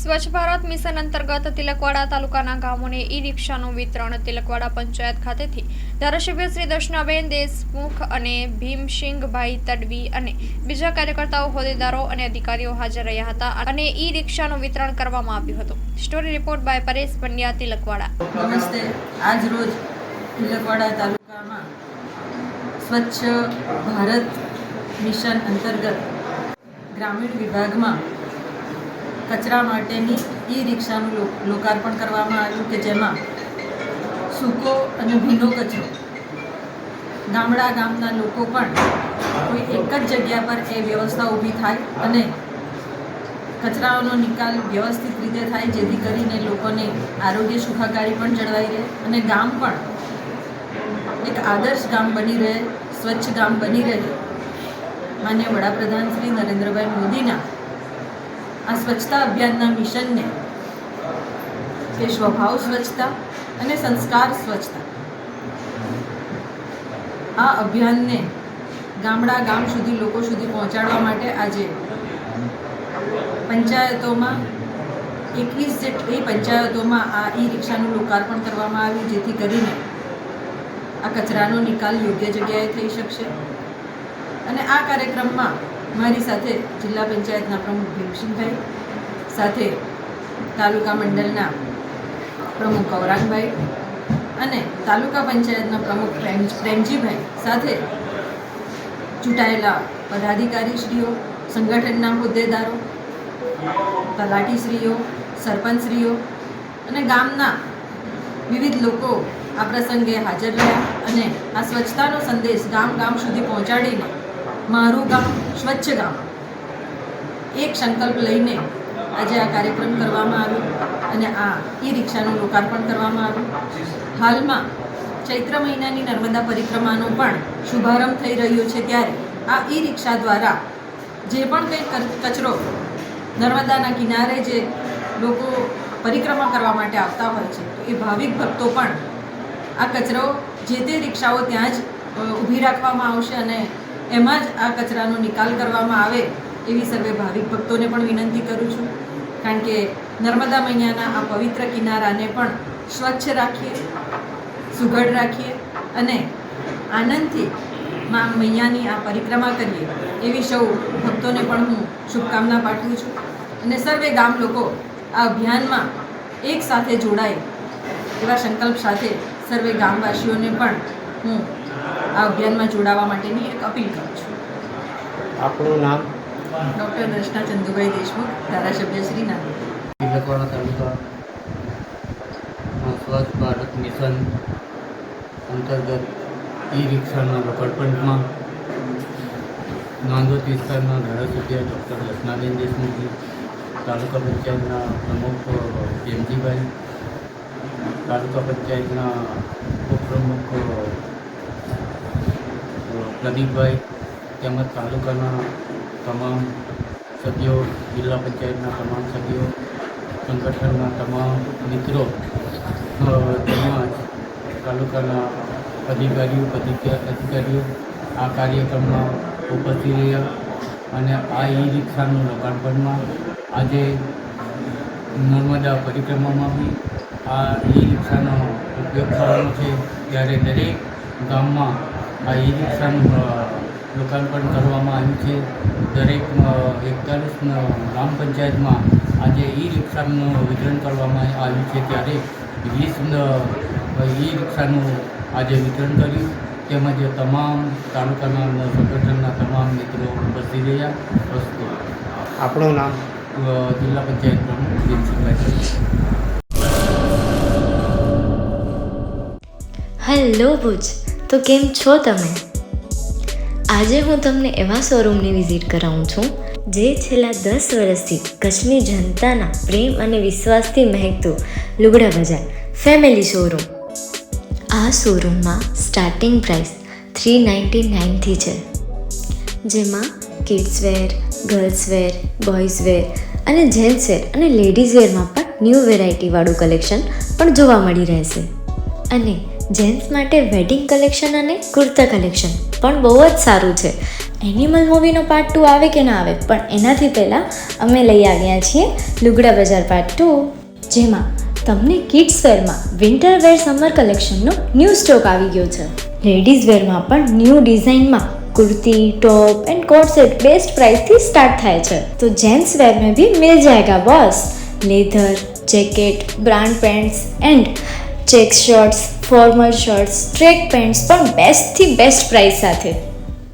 સ્વચ્છ ભારત મિશન અંતર્ગત તિલકવાડા તાલુકાના ગામોને ઈ રિક્ષાનું વિતરણ તિલકવાડા પંચાયત ખાતેથી ધારાસભ્ય શ્રી દર્શનાબેન દેશમુખ અને ભીમસિંગભાઈ તડવી અને બીજા કાર્યકર્તાઓ, હોદ્દેદારો અને અધિકારીઓ હાજર રહ્યા હતા અને ઈ રિક્ષાનું વિતરણ કરવામાં આવ્યું હતું. Story report by Paresh Pandya, Tilakwada. નમસ્તે. આજ રોજ તિલકવાડા તાલુકામાં સ્વચ્છ ભારત મિશન અંતર્ગત ગ્રામીણ વિભાગમાં કચરા માટેની ઈ રિક્ષાનું લોકાર્પણ કરવામાં આવ્યું કે જેમાં સૂકો અને ભીનો કચરો ગામના લોકો પણ કોઈ એક જ જગ્યા પર એ વ્યવસ્થા ઊભી થાય અને કચરાઓનો નિકાલ વ્યવસ્થિત રીતે થાય, જેથી કરીને લોકોને આરોગ્ય સુખાકારી પણ જળવાઈ રહે અને ગામ પણ એક આદર્શ ગામ બની રહે, સ્વચ્છ ગામ બની રહે. માનનીય વડાપ્રધાન શ્રી નરેન્દ્રભાઈ મોદીના આ સ્વચ્છતા અભિયાનના મિશનને કે સ્વભાવ સ્વચ્છતા અને સંસ્કાર સ્વચ્છતા, આ અભિયાનને ગામ સુધી લોકો સુધી પહોંચાડવા માટે આજે પંચાયતોમાં 21 જેટલી પંચાયતોમાં આ ઈ રિક્ષાનું લોકાર્પણ કરવામાં આવ્યું, જેથી કરીને આ કચરાનો નિકાલ યોગ્ય જગ્યાએ થઈ શકશે. અને આ કાર્યક્રમમાં મારી સાથે જિલ્લા પંચાયતના પ્રમુખ ભીમસિંગભાઈ, સાથે તાલુકા મંડળના પ્રમુખ ગૌરાંગભાઈ અને તાલુકા પંચાયતના પ્રમુખ પ્રેમજીભાઈ, સાથે ચૂંટાયેલા પદાધિકારીશ્રીઓ, સંગઠનના હોદ્દેદારો, તલાટીશ્રીઓ, સરપંચશ્રીઓ અને ગામના વિવિધ લોકો આ પ્રસંગે હાજર રહ્યા અને આ સ્વચ્છતાનો સંદેશ ગામ સુધી પહોંચાડીને મારું ગામ સ્વચ્છ ગામ એક સંકલ્પ લઈને આજે આ કાર્યક્રમ કરવામાં આવ્યો અને આ ઈ રિક્ષાનું લોકાર્પણ કરવામાં આવ્યું. હાલમાં ચૈત્ર મહિનાની નર્મદા પરિક્રમાનો પણ શુભારંભ થઈ રહ્યો છે, ત્યારે આ ઈ રિક્ષા દ્વારા જે પણ કંઈ કચરો નર્મદાના કિનારે જે લોકો પરિક્રમા કરવા માટે આવતા હોય છે, તો એ ભાવિક ભક્તો પણ આ કચરો જે તે રિક્ષાઓ ત્યાં જ ઊભી રાખવામાં આવશે અને એમાં જ આ કચરાનો નિકાલ કરવામાં આવે એવી સર્વે ભાવિક ભક્તોને પણ વિનંતી કરું છું. કારણ કે નર્મદા મૈયાના આ પવિત્ર કિનારાને પણ સ્વચ્છ રાખીએ, સુઘડ રાખીએ અને આનંદથી મા મૈયાની આ પરિક્રમા કરીએ એવી સૌ ભક્તોને પણ હું શુભકામના પાઠવું છું. અને સર્વે ગામ લોકો આ અભિયાનમાં એક સાથે જોડાય એવા સંકલ્પ સાથે સર્વે ગામવાસીઓને પણ હું આ અભિયાનમાં જોડાવા માટેની એક અપીલ કરું છું. આપણું નામ? ડૉક્ટર દર્શના ચંદુભાઈ દેશમુખ, ધારાસભ્ય શ્રી નાંદેડ. તિલકવાડા તાલુકા સ્વચ્છ ભારત મિશન અંતર્ગત ઈ રિક્ષાના લોકાર્પણમાં નાંદોદ વિસ્તારના ધારાસભ્ય ડૉક્ટર દર્શનાબેન દેશમુખજી, તાલુકા પંચાયતના પ્રમુખ પ્રેમજીભાઈ, તાલુકા પંચાયતના ઉપપ્રમુખ પ્રદીપભાઈ તેમજ તાલુકાના તમામ સભ્યો, જિલ્લા પંચાયતના તમામ સભ્યો, સંગઠનના તમામ મિત્રો તેમજ તાલુકાના અધિકારીઓ આ કાર્યક્રમમાં ઉપસ્થિત રહ્યા અને આ ઈ રિક્ષાનું લોકાર્પણમાં આજે નર્મદા પરિક્રમામાં બી આ ઈ રિક્ષાનો ઉપયોગ થવાનો છે, ત્યારે દરેક ગામમાં આ ઈ રિક્ષાનું લોકાર્પણ કરવામાં આવ્યું છે. દરેક 41 ગ્રામ પંચાયતમાં આજે ઈ રિક્ષાનું વિતરણ કરવામાં આવ્યું છે, ત્યારે 20 ઈ રિક્ષાનું આજે વિતરણ કર્યું. તેમજ તમામ તાલુકાના સંગઠનના તમામ મિત્રો ઉપસ્થિત રહ્યા. વસ્તુ આપણું નામ? જિલ્લા પંચાયત પ્રમુખ ભીમસિંગભાઈ. હેલો ભુજ, તો કેમ છો તમે? આજે હું તમને એવા શોરૂમની વિઝિટ કરાવું છું જે છેલ્લા 10 વર્ષથી કચ્છની જનતાના પ્રેમ અને વિશ્વાસથી મહેકતું લુગડા બજાર ફેમિલી શોરૂમ. આ શોરૂમમાં સ્ટાર્ટિંગ પ્રાઇસ 399થી છે, જેમાં kids wear, girls wear, boys wear અને જેન્ટ્સ વેર અને લેડીઝ વેરમાં પણ ન્યૂ વેરાયટીવાળું કલેક્શન પણ જોવા મળી રહેશે. અને જેન્ટ્સ માટે વેડિંગ કલેક્શન અને કુર્તા કલેક્શન પણ બહુ જ સારું છે. એનિમલ મૂવીનો પાર્ટ 2 આવે કે ના આવે, પણ એનાથી પહેલાં અમે લઈ આવ્યા છીએ લુગડા બજાર પાર્ટ 2, જેમાં તમને કિડ્સ વેરમાં વિન્ટર વેર સમર કલેક્શનનો ન્યૂ સ્ટોક આવી ગયો છે. લેડીઝ વેરમાં પણ ન્યૂ ડિઝાઇનમાં kurti top and coat set best price थी स्टार्ट थाय छे. तो जेंट्स वेर में भी मिल जाएगा boss. Leather jacket, brand pants and check shirts, formal shirts, track pants પણ બેસ્ટ થી બેસ્ટ પ્રાઇસ સાથે.